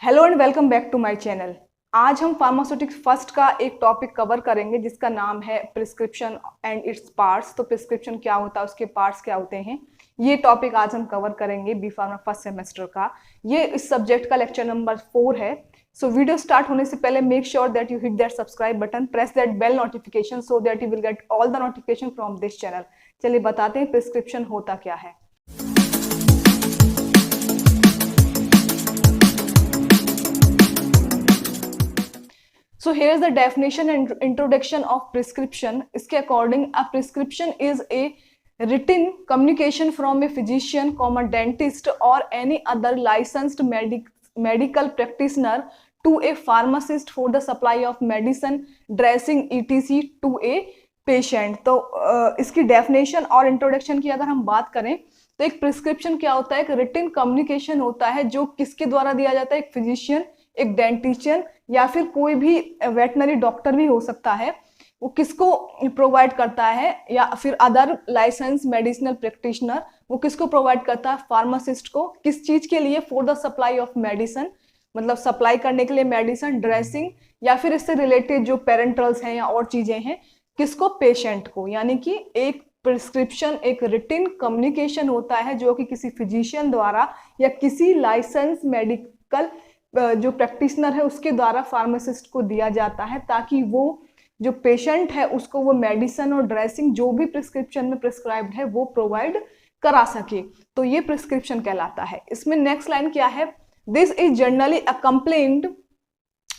Hello and welcome back to my channel. आज हम pharmaceutics first का एक टॉपिक कवर करेंगे जिसका नाम है प्रिस्क्रिप्शन एंड इट्स पार्ट्स। तो प्रिस्क्रिप्शन क्या होता है, उसके पार्ट्स क्या होते हैं, ये टॉपिक आज हम कवर करेंगे बी फार्मा फर्स्ट सेमेस्टर का। ये इस सब्जेक्ट का लेक्चर नंबर 4 है। सो वीडियो स्टार्ट होने से पहले make sure that you hit that subscribe button, press that bell notification so that you will get all the notification from this channel. चलिए बताते हैं प्रिस्क्रिप्शन होता क्या है। So here is the definition and introduction of prescription. इसके according a prescription is a written communication from a physician, dentist or any other licensed medical practitioner to a pharmacist for the supply of medicine, dressing etc to a patient। तो इसकी definition और introduction की अगर हम बात करें तो एक प्रिस्क्रिप्शन क्या होता है, एक रिटन कम्युनिकेशन होता है जो किसके द्वारा दिया जाता है, एक फिजिशियन, एक डेंटिशियन या फिर कोई भी वेटनरी डॉक्टर भी हो सकता है, वो किसको प्रोवाइड करता है, या फिर अदर लाइसेंस मेडिसिनल प्रैक्टिशनर वो किसको प्रोवाइड करता है, फार्मासिस्ट को। किस चीज के लिए, for the supply of medicine, मतलब सप्लाई करने के लिए मेडिसिन, ड्रेसिंग या फिर इससे रिलेटेड जो पेरेंटल्स हैं या और चीजें हैं, किसको, पेशेंट को। यानी कि एक प्रिस्क्रिप्शन एक रिटन कम्युनिकेशन होता है जो कि किसी फिजिशियन द्वारा या किसी लाइसेंस मेडिकल जो प्रैक्टिशनर है उसके द्वारा फार्मासिस्ट को दिया जाता है ताकि वो जो पेशेंट है उसको वो मेडिसिन और ड्रेसिंग जो भी प्रिस्क्रिप्शन में प्रिस्क्राइब्ड है वो प्रोवाइड करा सके। तो ये प्रिस्क्रिप्शन कहलाता है। इसमें नेक्स्ट लाइन क्या है, this is generally accompanied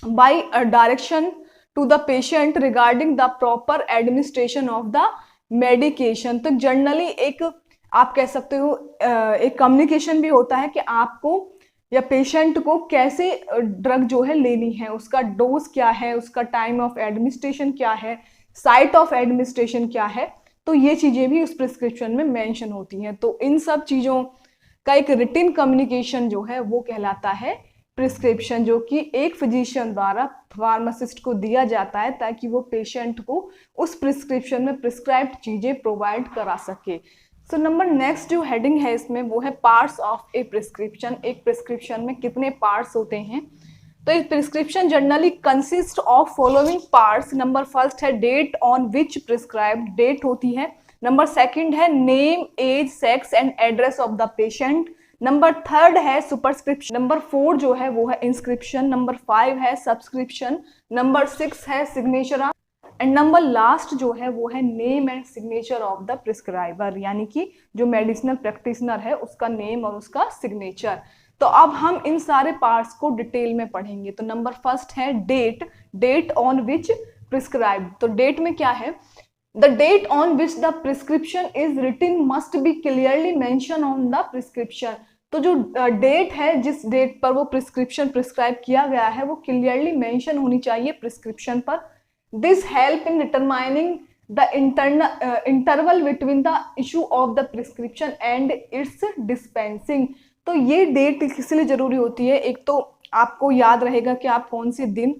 by a direction to the patient regarding the proper administration of the medication. तो जनरली एक आप कह सकते हो एक कम्युनिकेशन भी होता है कि आपको या पेशेंट को कैसे ड्रग जो है लेनी है, उसका डोज क्या है, उसका टाइम ऑफ एडमिनिस्ट्रेशन क्या है, साइट ऑफ एडमिनिस्ट्रेशन क्या है। तो ये चीजें भी उस प्रिस्क्रिप्शन में मेंशन होती हैं। तो इन सब चीजों का एक रिटन कम्युनिकेशन जो है वो कहलाता है प्रिस्क्रिप्शन, जो कि एक फिजिशियन द्वारा फार्मासिस्ट को दिया जाता है ताकि वो पेशेंट को उस प्रिस्क्रिप्शन में प्रिस्क्राइब्ड चीजें प्रोवाइड करा सके। सो नंबर नेक्स्ट जो हेडिंग है इसमें वो है पार्ट्स ऑफ ए प्रिस्क्रिप्शन। एक प्रिस्क्रिप्शन में कितने पार्ट्स होते हैं, तो एक prescription generally consist of following parts. Number first है date on which prescribed, date होती है। नंबर सेकंड है name, age, sex and address of the patient. Number third है सुपरस्क्रिप्शन। नंबर 4 जो है वो है इंस्क्रिप्शन। नंबर 5 है सब्सक्रिप्शन। नंबर 6 है सिग्नेचर एंड नंबर लास्ट जो है वो है name and signature of the prescriber, यानी कि जो मेडिसिनल प्रैक्टिशनर है उसका नेम और उसका सिग्नेचर। तो अब हम इन सारे पार्ट्स को डिटेल में पढ़ेंगे। तो नंबर फर्स्ट है date, date on which prescribed. तो डेट में क्या है, the date on which the prescription is written must be clearly mention on the prescription. तो जो डेट है, जिस डेट पर वो प्रिस्क्रिप्शन प्रिस्क्राइब किया गया है वो क्लियरली मेंशन होनी चाहिए प्रिस्क्रिप्शन पर। This help in determining the interval between the issue of the prescription and its dispensing। तो ये डेट किस लिए जरूरी होती है, एक तो आपको याद रहेगा कि आप कौन से दिन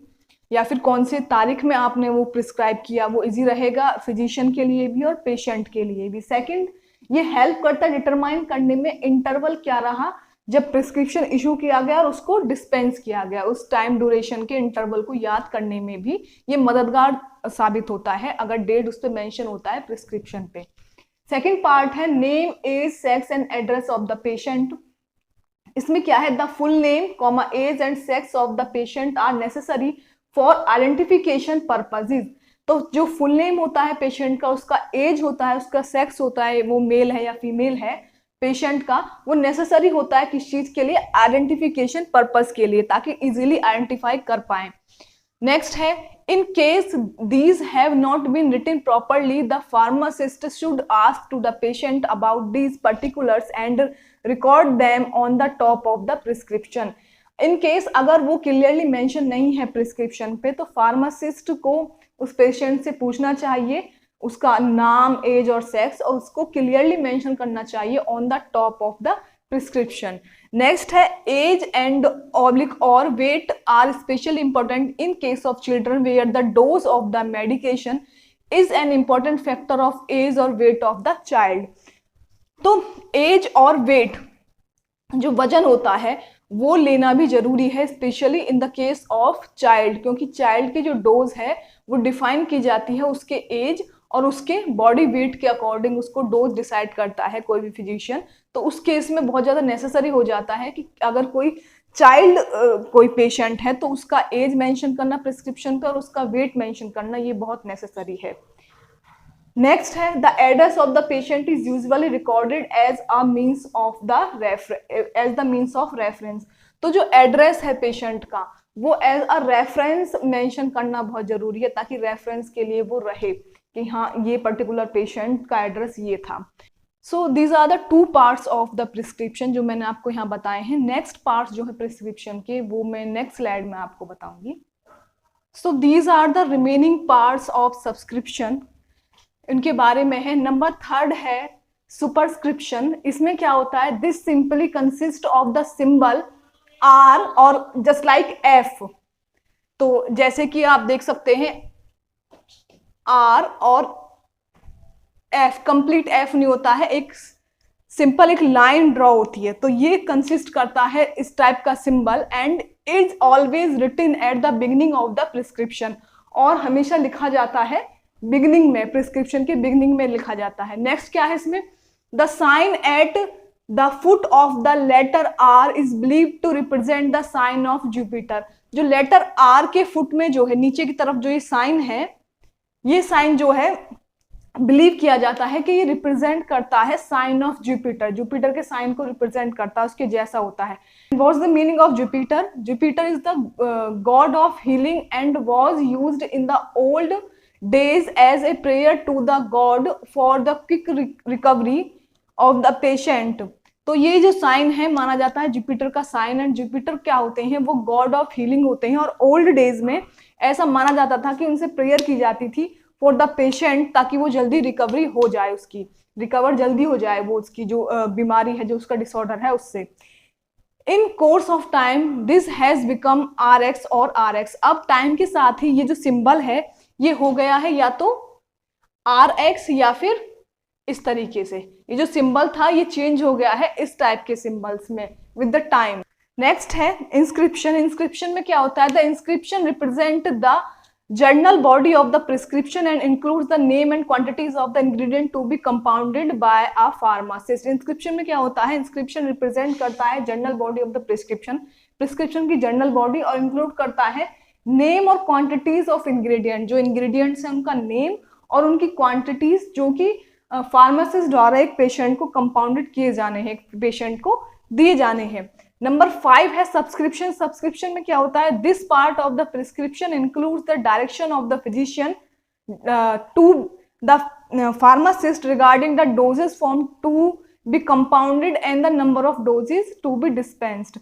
या फिर कौन से तारीख में आपने वो प्रिस्क्राइब किया, वो इजी रहेगा फिजिशियन के लिए भी और पेशेंट के लिए भी। सेकंड, ये हेल्प करता है डिटरमाइन करने में इंटरवल क्या रहा जब प्रिस्क्रिप्शन इशू किया गया और उसको डिस्पेंस किया गया, उस टाइम ड्यूरेशन के इंटरवल को याद करने में भी ये मददगार साबित होता है अगर डेट उस पर मेंशन होता है प्रिस्क्रिप्शन पे। सेकंड पार्ट है name, age, sex and address of the patient. इसमें क्या है, the full name, age and sex of the patient are necessary for identification purposes. तो जो फुल नेम होता है पेशेंट का, उसका एज होता है, उसका सेक्स होता है, वो मेल है या फीमेल है पेशेंट का, वो नेसेसरी होता है किस चीज के लिए, आइडेंटिफिकेशन पर्पस के लिए, ताकि इजीली आइडेंटिफाई कर पाए। नेक्स्ट है in case these have not been written properly the pharmacist should ask to the patient about these particulars and record them on the top of the prescription. In case अगर वो clearly mention नहीं है prescription पे तो pharmacist को उस patient से पूछना चाहिए उसका नाम, एज और सेक्स, और उसको क्लियरली मेंशन करना चाहिए on the top of the prescription. Next है एज एंड ऑब्लिक और weight are specially important in case of children where the dose of the medication is an important factor of age और weight of the child. तो age और weight जो वजन होता है वो लेना भी जरूरी है, specially in the case of child, क्योंकि चाइल्ड की जो डोज है वो डिफाइन की जाती है उसके एज और उसके बॉडी वेट के अकॉर्डिंग उसको डोज डिसाइड करता है कोई भी फिजिशियन। तो उस केस में बहुत ज़्यादा नेसेसरी हो जाता है कि अगर कोई चाइल्ड कोई पेशेंट है तो उसका एज मेंशन करना प्रिस्क्रिप्शन पे और उसका वेट मेंशन करना ये बहुत नेसेसरी है। नेक्स्ट है the address of the patient is usually recorded as a means of reference. तो जो एड्रेस है पेशेंट का वो एज अ रेफरेंस मेंशन करना बहुत जरूरी है, ताकि रेफरेंस के लिए वो रहे कि हाँ ये पर्टिकुलर पेशेंट का एड्रेस ये था। So these are the two parts of the prescription जो मैंने आपको यहाँ बताए हैं। नेक्स्ट पार्ट्स जो है प्रिस्क्रिप्शन के वो मैं नेक्स्ट स्लाइड में आपको बताऊंगी। So these are the remaining parts of subscription, इनके बारे में है। नंबर 3 है सुपरस्क्रिप्शन। इसमें क्या होता है, this simply consist of the symbol R और जस्ट लाइक एफ। तो जैसे कि आप देख सकते हैं आर और एफ, कंप्लीट एफ नहीं होता है, एक सिंपल एक लाइन ड्रॉ होती है। तो ये कंसिस्ट करता है इस टाइप का symbol and is always written at the beginning of the prescription, और हमेशा लिखा जाता है बिगिनिंग में, प्रिस्क्रिप्शन के बिगिनिंग में लिखा जाता है। नेक्स्ट क्या है इसमें, the sign at the foot of the letter R is believe to represent the sign of Jupiter. जो लेटर आर के फुट में जो है नीचे की तरफ जो ये साइन है, ये साइन जो है बिलीव किया जाता है कि ये रिप्रेजेंट करता है साइन ऑफ जुपिटर, जुपिटर के साइन को रिप्रेजेंट करता है, उसके जैसा होता है। What is the meaning of Jupiter? Jupiter is the God of healing and was used in the old days as a prayer to the god for the quick recovery of the patient। तो ये जो sign है माना जाता है Jupiter का sign, and Jupiter क्या होते हैं, वो गॉड ऑफ हीलिंग होते हैं। और ओल्ड डेज में ऐसा माना जाता था कि उनसे प्रेयर की जाती थी फॉर द पेशेंट, ताकि वो जल्दी रिकवरी हो जाए, उसकी रिकवर जल्दी हो जाए, वो उसकी जो बीमारी है, जो उसका डिसऑर्डर है उससे। In course of time this has become RX और RX। अब टाइम के साथ ही ये जो सिंबल है ये हो गया है या तो RX या फिर इस तरीके से, ये जो सिंबल था ये चेंज हो गया है इस टाइप के सिंबल्स में विद द टाइम। नेक्स्ट है इंस्क्रिप्शन। इंस्क्रिप्शन में क्या होता है, the inscription represent the general body of the prescription and includes the name and quantities of the ingredient to be compounded by a pharmacist. Inscription में क्या होता है, inscription represent करता है general body of the prescription, prescription की general body, और include करता है नेम और क्वांटिटीज ऑफ इंग्रेडिएंट, जो इंग्रेडिएंट्स हैं उनका नेम और उनकी क्वांटिटीज जो कि फार्मासिस्ट द्वारा एक पेशेंट को कंपाउंडेड किए जाने हैं, एक पेशेंट को दिए जाने हैं। नंबर 5 है सब्सक्रिप्शन। सब्सक्रिप्शन में क्या होता है, this part of the prescription includes the direction of the physician to the pharmacist regarding the doses form to be compounded and the number of doses to be dispensed.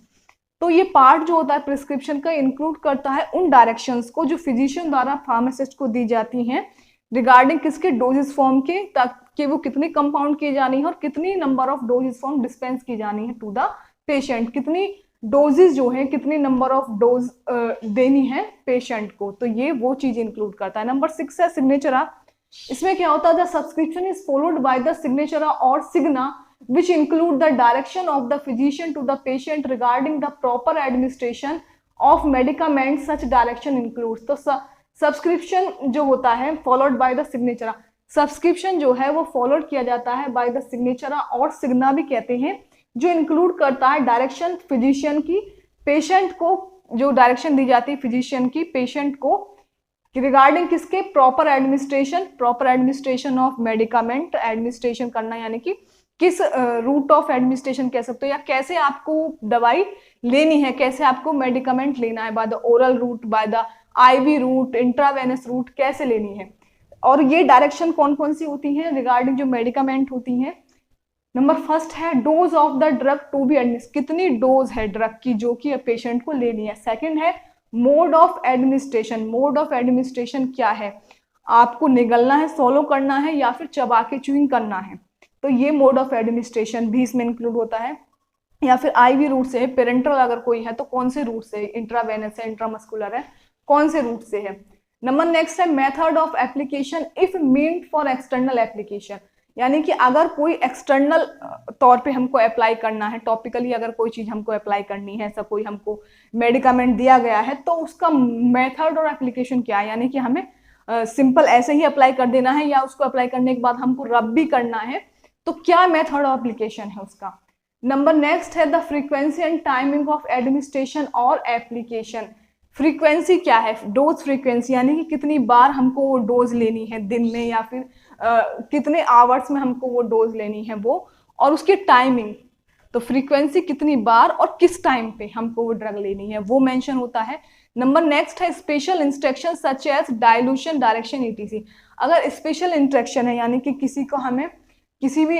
तो ये part जो होता है prescription का include करता है उन directions को जो फिजिशियन द्वारा फार्मासिस्ट को दी जाती हैं रिगार्डिंग किसके, डोजेस फॉर्म के, ताकि वो कितनी कंपाउंड की जानी है और कितनी number of doses form dispense की जानी है टू द पेशेंट, कितनी डोजेस जो है, कितनी नंबर ऑफ डोज देनी है पेशेंट को। तो ये वो चीज इंक्लूड करता है। नंबर 6 है सिग्नेचरा। इसमें क्या होता है, the subscription is followed by the सिग्नेचरा और सिग्ना which include the direction of the physician to the patient regarding the proper administration of medicaments। such direction includes। तो सब्सक्रिप्शन जो होता है फॉलोड बाय द सिग्नेचरा, सब्सक्रिप्शन जो है वो फॉलोड किया जाता है बाय द सिग्नेचरा और सिग्ना भी कहते हैं, जो इंक्लूड करता है डायरेक्शन फिजिशियन की, पेशेंट को जो डायरेक्शन दी जाती है फिजिशियन की पेशेंट को रिगार्डिंग किसके, proper administration of medicament, administration करना यानी कि किस रूट ऑफ एडमिनिस्ट्रेशन कह सकते हो, या कैसे आपको दवाई लेनी है, कैसे आपको मेडिकामेंट लेना है, by the oral route, by the IV route, intravenous route, कैसे लेनी है। और ये डायरेक्शन कौन कौन सी होती हैं रिगार्डिंग जो मेडिकामेंट होती हैं। नंबर 1 है dose of the drug to be administrate, कितनी डोज है ड्रग की जो कि पेशेंट को लेनी है। सेकंड है mode of administration. Mode of administration क्या है, आपको निगलना है, सॉलो करना है या फिर चबा के च्यूइंग करना है, तो ये मोड ऑफ एडमिनिस्ट्रेशन भी इसमें इंक्लूड होता है। या फिर IV रूट से है, पेरेंटल अगर कोई है तो कौन से रूट से, इंट्रावेनस है, इंट्रामस्कुलर है, कौन से रूट से है। नंबर नेक्स्ट है method of application if meant for external application. यानी कि अगर कोई एक्सटर्नल तौर पे हमको अप्लाई करना है, टॉपिकली अगर कोई चीज़ हमको अप्लाई करनी है, ऐसा कोई हमको मेडिकामेंट दिया गया है, तो उसका मेथड और एप्लीकेशन क्या है, यानी कि हमें सिंपल ऐसे ही अप्लाई कर देना है या उसको अप्लाई करने के बाद हमको रब भी करना है, तो क्या मेथड और एप्लीकेशन है उसका। नंबर नेक्स्ट है the frequency and timing of administration और एप्लीकेशन। फ्रीक्वेंसी क्या है, डोज फ्रीक्वेंसी, यानी कि कितनी बार हमको वो डोज लेनी है दिन में या फिर कितने आवर्स में हमको वो डोज लेनी है वो, और उसकी टाइमिंग, तो फ्रीक्वेंसी कितनी बार और किस टाइम पे हमको वो ड्रग लेनी है वो मेंशन होता है। नंबर नेक्स्ट है special instruction such as dilution direction ETC. अगर स्पेशल इंस्ट्रक्शन है यानी कि किसी को हमें किसी भी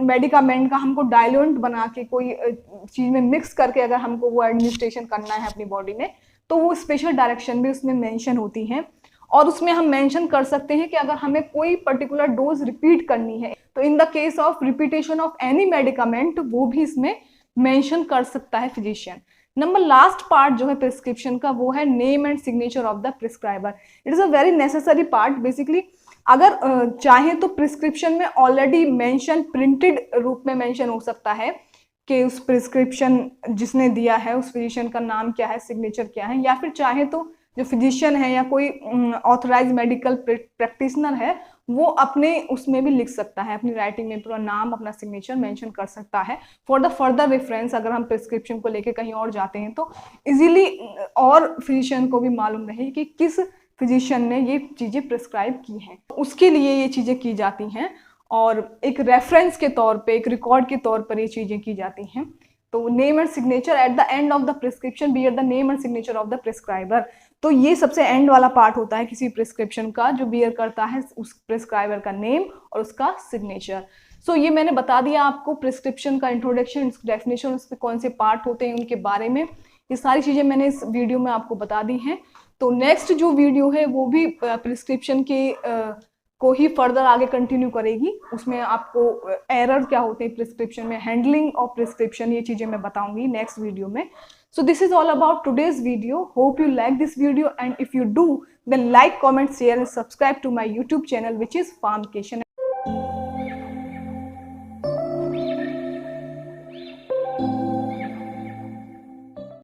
मेडिकामेंट का हमको डाइल्यूएंट बना के कोई चीज में मिक्स करके अगर हमको वो एडमिनिस्ट्रेशन करना है अपनी बॉडी में, तो वो स्पेशल डायरेक्शन भी उसमें मेंशन होती हैं। और उसमें हम मेंशन कर सकते हैं कि अगर हमें कोई पर्टिकुलर डोज रिपीट करनी है, तो इन the case of repetition of any medicament वो भी इसमें मेंशन कर सकता है फिजिशियन। नंबर लास्ट पार्ट जो है प्रिस्क्रिप्शन का वो है name and signature of the prescriber. It is a very necessary part. Basically अगर चाहे तो प्रिस्क्रिप्शन में ऑलरेडी मेंशन प्रिंटेड रूप में मेंशन हो सकता है कि उस प्रिस्क्रिप्शन जिसने दिया है उस फिजिशियन का नाम क्या है, सिग्नेचर क्या है, या फिर चाहे तो जो फिजिशियन है या कोई ऑथराइज मेडिकल प्रैक्टिशनर है वो अपने उसमें भी लिख सकता है, अपनी राइटिंग में पूरा नाम अपना सिग्नेचर मेंशन कर सकता है फॉर द फर्दर रेफरेंस। अगर हम प्रिस्क्रिप्शन को लेके कहीं और जाते हैं तो इजीली और फिजिशियन को भी मालूम रहे कि किस फिजिशियन ने ये चीज़ें प्रिस्क्राइब की हैं, उसके लिए ये चीज़ें की जाती हैं और एक रेफरेंस के तौर पे, एक रिकॉर्ड के तौर पर ये चीज़ें की जाती हैं। तो name and signature at the end of the prescription bear the name and signature of the prescriber. तो ये सबसे एंड वाला पार्ट होता है किसी प्रिस्क्रिप्शन का, जो बियर करता है उस प्रिस्क्राइबर का नेम और उसका सिग्नेचर। सो ये मैंने बता दिया आपको प्रिस्क्रिप्शन का इंट्रोडक्शन, डेफिनेशन, उसके कौन से पार्ट होते हैं उनके बारे में, ये सारी चीज़ें मैंने इस वीडियो में आपको बता दी हैं। तो नेक्स्ट जो वीडियो है वो भी प्रिस्क्रिप्शन के को ही फर्दर आगे कंटिन्यू करेगी। उसमें आपको एरर क्या होते हैं प्रिस्क्रिप्शन में, हैंडलिंग ऑफ प्रिस्क्रिप्शन, ये चीज़ें मैं बताऊंगी नेक्स्ट वीडियो में। So this is all about today's video. Hope you like this video, and if you do, then like, comment, share and subscribe to my YouTube channel which is Pharmcation.